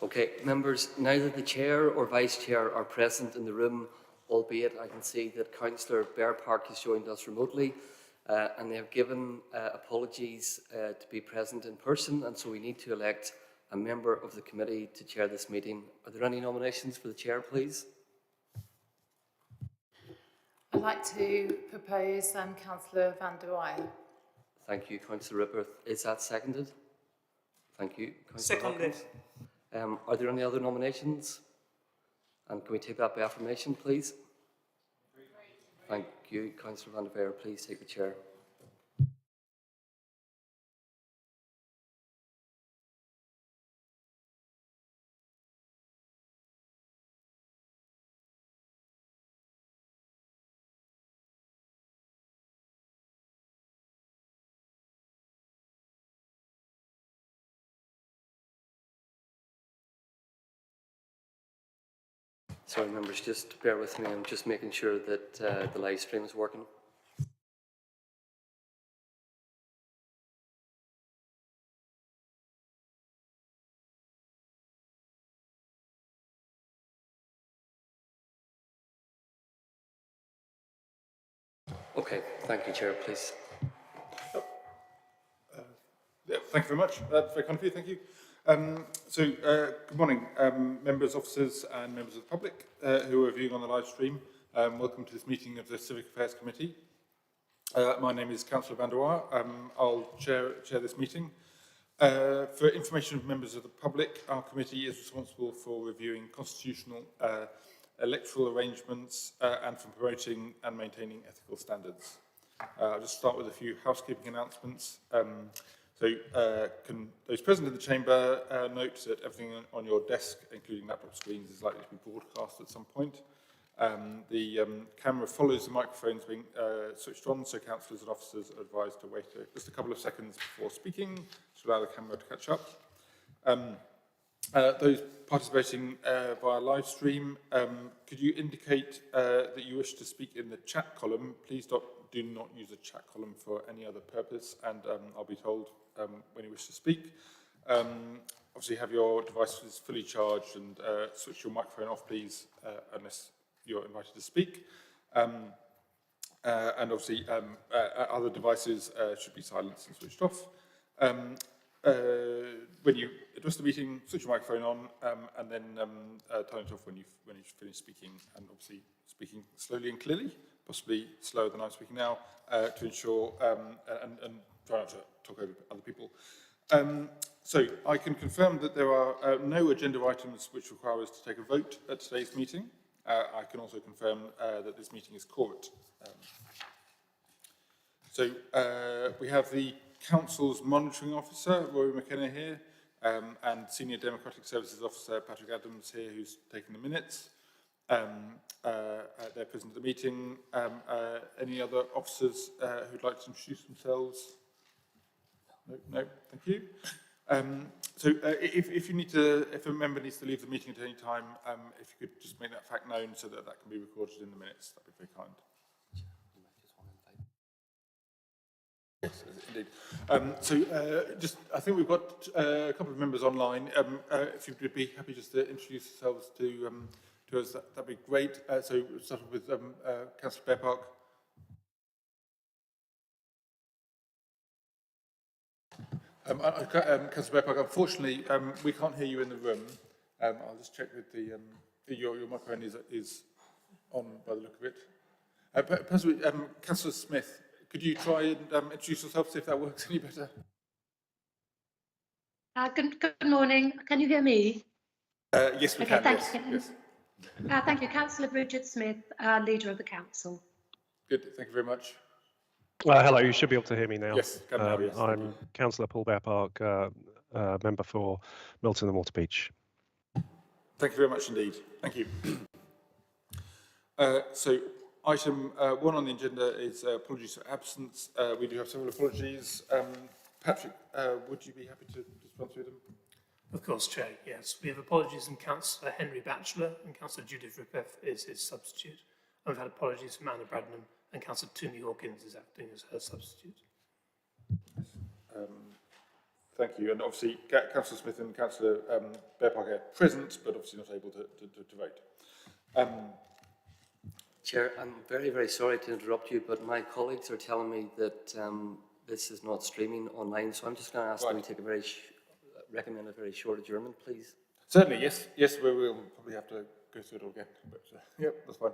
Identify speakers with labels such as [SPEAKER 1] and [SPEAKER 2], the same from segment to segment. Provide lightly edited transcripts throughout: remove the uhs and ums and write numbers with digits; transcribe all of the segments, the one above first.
[SPEAKER 1] Okay, members, neither the Chair or Vice Chair are present in the room, albeit I can see that Councillor Bear Park has joined us remotely, and they have given apologies to be present in person, and so we need to elect a member of the committee to chair this meeting. Are there any nominations for the Chair, please?
[SPEAKER 2] I'd like to propose Councillor van der Weyer.
[SPEAKER 1] Thank you, Councillor Ripper. Is that seconded? Thank you, Councillor Hawkins. Are there any other nominations? And can we take that by affirmation, please? Thank you, Councillor van der Veer. Please take the chair. Sorry, members, just bear with me. I'm just making sure that the live stream is working. Okay, thank you, Chair, please.
[SPEAKER 3] Yeah, thank you very much. Very kind of you, thank you. Good morning, members, officers and members of the public who are viewing on the live stream. Welcome to this meeting of the Civic Affairs Committee. My name is Councillor van der Weyer. I'll chair this meeting. For information of members of the public, our committee is responsible for reviewing constitutional electoral arrangements and for promoting and maintaining ethical standards. I'll just start with a few housekeeping announcements. Can those present in the chamber note that everything on your desk, including laptop screens, is likely to be broadcast at some point. The camera follows the microphones being switched on, so councillors and officers are advised to wait just a couple of seconds before speaking to allow the camera to catch up. Those participating via live stream, could you indicate that you wish to speak in the chat column? Please do not use the chat column for any other purpose, and I'll be told when you wish to speak. Obviously have your devices fully charged and switch your microphone off, please, unless you're invited to speak. And obviously other devices should be silenced and switched off. When you address the meeting, switch your microphone on and then turn it off when you've finished speaking, and obviously speaking slowly and clearly, possibly slower than I'm speaking now, to ensure and try not to talk over other people. So I can confirm that there are no agenda items which require us to take a vote at today's meeting. I can also confirm that this meeting is quorate. We have the Council's Monitoring Officer, Rory McKenna, here, and Senior Democratic Services Officer, Patrick Adams, here, who's taking the minutes. They're present at the meeting. Any other officers who'd like to introduce themselves? No, thank you. If a member needs to leave the meeting at any time, if you could just make that fact known so that that can be recorded in the minutes, that'd be very kind. Yes, indeed. I think we've got a couple of members online. If you would be happy just to introduce yourselves to us, that'd be great. So we'll start with Councillor Bear Park. Councillor Bear Park, unfortunately, we can't hear you in the room. I'll just check with your microphone is on by the look of it. Possibly, Councillor Smith, could you try and introduce yourself, see if that works any better?
[SPEAKER 4] Good morning. Can you hear me?
[SPEAKER 3] Yes, we can.
[SPEAKER 4] Thank
[SPEAKER 3] you.
[SPEAKER 4] Yes. Thank you, Councillor Bridget Smith, Leader of the Council.
[SPEAKER 3] Good. Thank you very much.
[SPEAKER 5] Hello. You should be able to hear me now.
[SPEAKER 3] Yes, can now, yes.
[SPEAKER 5] I'm Councillor Paul Bear Park, member for Milton and Water Beach.
[SPEAKER 3] Thank you very much indeed. Thank you. Item 1 on the agenda is apologies for absence. We do have several apologies. Patrick, would you be happy to just run through them?
[SPEAKER 6] Of course, Chair, yes. We have apologies from Councillor Henry Batchelor and Councillor Judith Rippeth is his substitute. And we've had apologies from Anna Bradnam and Councillor Toomey Hawkins is acting as her substitute.
[SPEAKER 3] Thank you. And obviously, Councillor Smith and Councillor Bear Park are present, but obviously not able to vote.
[SPEAKER 1] Chair, I'm very, very sorry to interrupt you, but my colleagues are telling me that this is not streaming online, so I'm just going to ask them to take a recommend a very short adjournment, please.
[SPEAKER 3] Certainly, yes. Yes, we will probably have to go through it all again. But, yep, that's fine.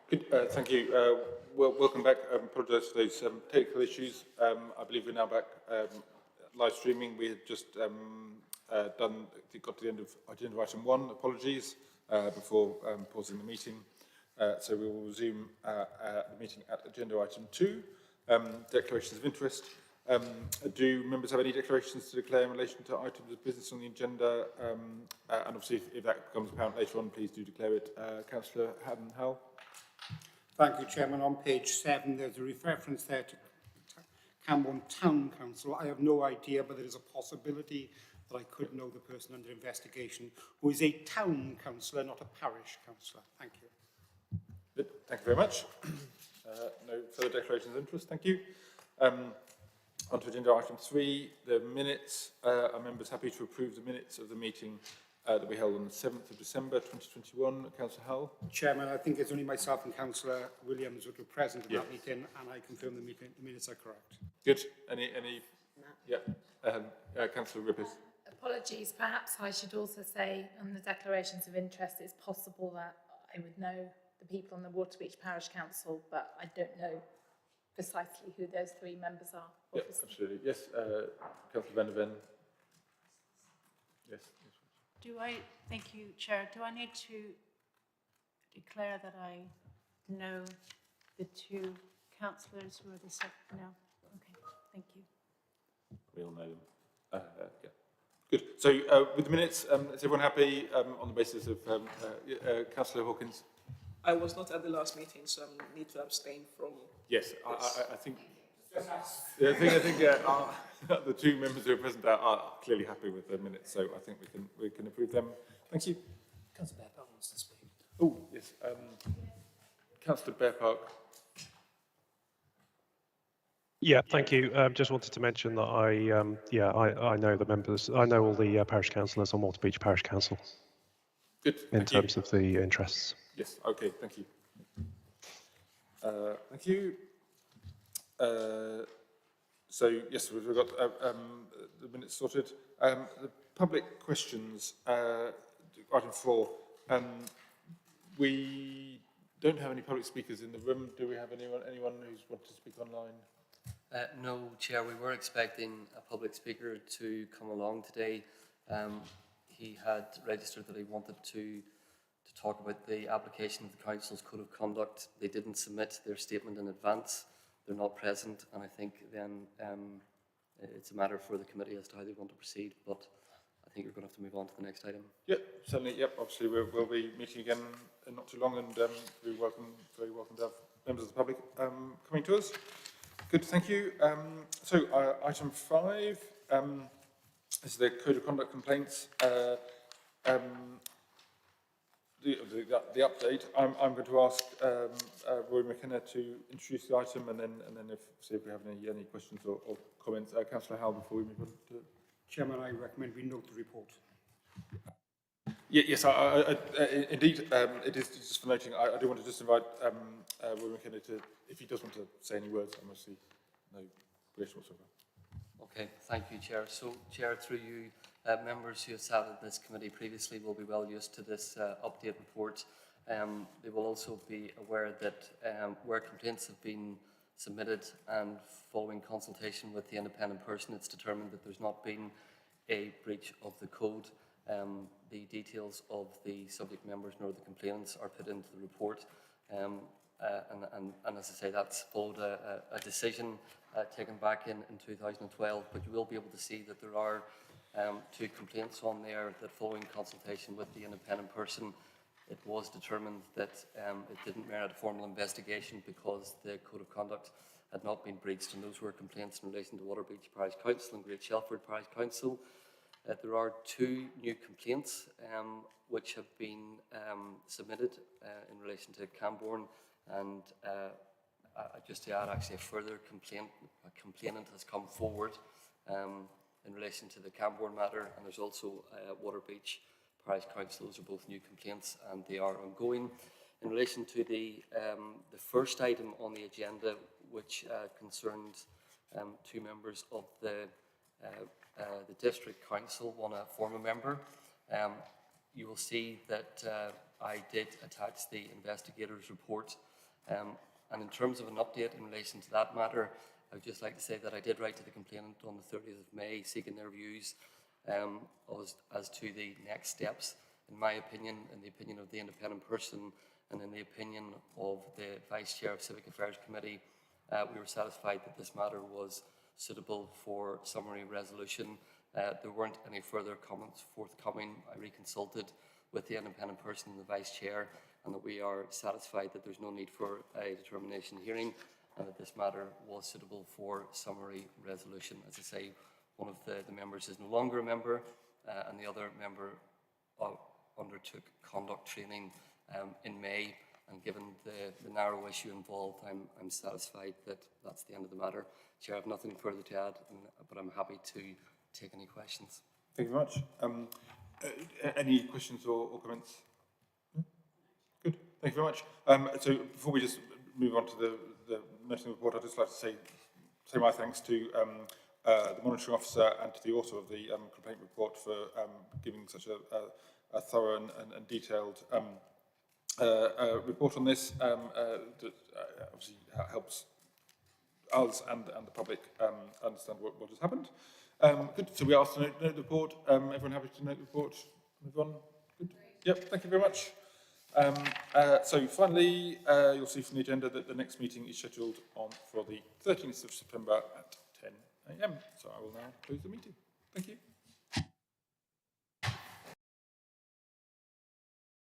[SPEAKER 3] Good, thank you. Welcome back. Apologise for those technical issues. I believe we're now back live streaming. We had just got to the end of agenda item 1. Apologies before pausing the meeting. So we will resume the meeting at agenda item 2, declarations of interest. Do members have any declarations to declare in relation to items of business on the agenda? And obviously, if that becomes apparent later on, please do declare it. Councillor Haddon-Howell.
[SPEAKER 7] Thank you, Chairman. On page 7, there's a reference there to Camborne Town Council. I have no idea, but there is a possibility that I could know the person under investigation who is a town councillor, not a parish councillor. Thank you.
[SPEAKER 3] Good. Thank you very much. No further declarations of interest. Thank you. On to agenda item 3, the minutes. Are members happy to approve the minutes of the meeting that we held on the 7th of December 2021? Councillor Howell.
[SPEAKER 7] Chairman, I think it's only myself and Councillor Williams that were present at that meeting, and I confirm the minutes are correct.
[SPEAKER 3] Good. Any? Yeah. Councillor Rippers.
[SPEAKER 2] Apologies, perhaps I should also say on the declarations of interest, it's possible that I would know the people on the Waterbeach Parish Council, but I don't know precisely who those 3 members are.
[SPEAKER 3] Yeah, absolutely. Yes, Councillor Van der Ven. Yes.
[SPEAKER 8] Thank you, Chair. Do I need to declare that I know the 2 councillors who are the second? No? Okay, thank you.
[SPEAKER 3] We all know them. Yeah. Good. So with the minutes, is everyone happy on the basis of Councillor Hawkins?
[SPEAKER 9] I was not at the last meeting, so I need to abstain from.
[SPEAKER 3] Yes, I think. Yeah, I think the 2 members who are present are clearly happy with the minutes, so I think we can approve them. Thank you.
[SPEAKER 6] Councillor Bear Park wants to speak.
[SPEAKER 3] Oh yes, Councillor Bear Park.
[SPEAKER 5] Yeah, thank you. Just wanted to mention that I know the members. I know all the parish councillors on Waterbeach Parish Council.
[SPEAKER 3] Good.
[SPEAKER 5] In terms of the interests.
[SPEAKER 3] Yes. Okay. Thank you. Thank you. So yes, we've got the minutes sorted. The public questions, item 4. We don't have any public speakers in the room. Do we have anyone who's wanted to speak online?
[SPEAKER 1] No, Chair, we were expecting a public speaker to come along today. He had registered that he wanted to talk about the application of the Council's Code of Conduct. They didn't submit their statement in advance. They're not present, and I think then it's a matter for the committee as to how they want to proceed, but I think you're going to have to move on to the next item.
[SPEAKER 3] Yep, certainly, yep. Obviously, we'll be meeting again in not too long, and very welcome to have members of the public coming to us. Good, thank you. So, item 5 is the Code of Conduct complaints. The update. I'm going to ask Roy McKenna to introduce the item, and then see if we have any questions or comments. Councillor Howell, before we move on to.
[SPEAKER 7] Chairman, I recommend we note the report.
[SPEAKER 3] Yes, indeed. It is just for noting. I do want to just invite Roy McKenna to, if he does want to say any words. I must see no relation whatsoever.
[SPEAKER 1] Okay, thank you, Chair. So, Chair, through you, members who have sat in this committee previously will be well used to this update report. They will also be aware that where complaints have been submitted and following consultation with the independent person, it's determined that there's not been a breach of the code. The details of the subject members nor the complainants are put into the report. And as I say, that's followed a decision taken back in 2012, but you will be able to see that there are 2 complaints on there that following consultation with the independent person, it was determined that it didn't merit a formal investigation because the Code of Conduct had not been breached, and those were complaints in relation to Waterbeach Parish Council and Great Shelford Parish Council. There are 2 new complaints which have been submitted in relation to Camborne, and just to add, actually a further complainant has come forward in relation to the Camborne matter, and there's also Waterbeach Parish Council. Those are both new complaints, and they are ongoing. In relation to the first item on the agenda, which concerned 2 members of the District Council, one a former member, you will see that I did attach the investigator's report And in terms of an update in relation to that matter, I would just like to say that I did write to the complainant on the 30th of May seeking their views as to the next steps. In my opinion, in the opinion of the independent person, and in the opinion of the Vice Chair of Civic Affairs Committee, we were satisfied that this matter was suitable for summary resolution. There weren't any further comments forthcoming. I reconsulted with the independent person and the Vice Chair, and that we are satisfied that there's no need for a determination hearing, and that this matter was suitable for summary resolution. As I say, one of the members is no longer a member, and the other member undertook conduct training in May, and given the narrow issue involved, I'm satisfied that that's the end of the matter. Chair, I have nothing further to add, but I'm happy to take any questions.
[SPEAKER 3] Thank you very much. Any questions or comments? Good, thank you very much. So before we just move on to the mentioning report, I'd just like to say my thanks to the monitoring officer and to the author of the complaint report for giving such a thorough and detailed report on this that obviously helps us and the public understand what has happened. Good, so we asked to note the report. Everyone happy to note the report? Everyone? Good? Yep, thank you very much. So finally, you'll see from the agenda that the next meeting is scheduled for the 13th of September at 10 a.m. So I will now close the meeting.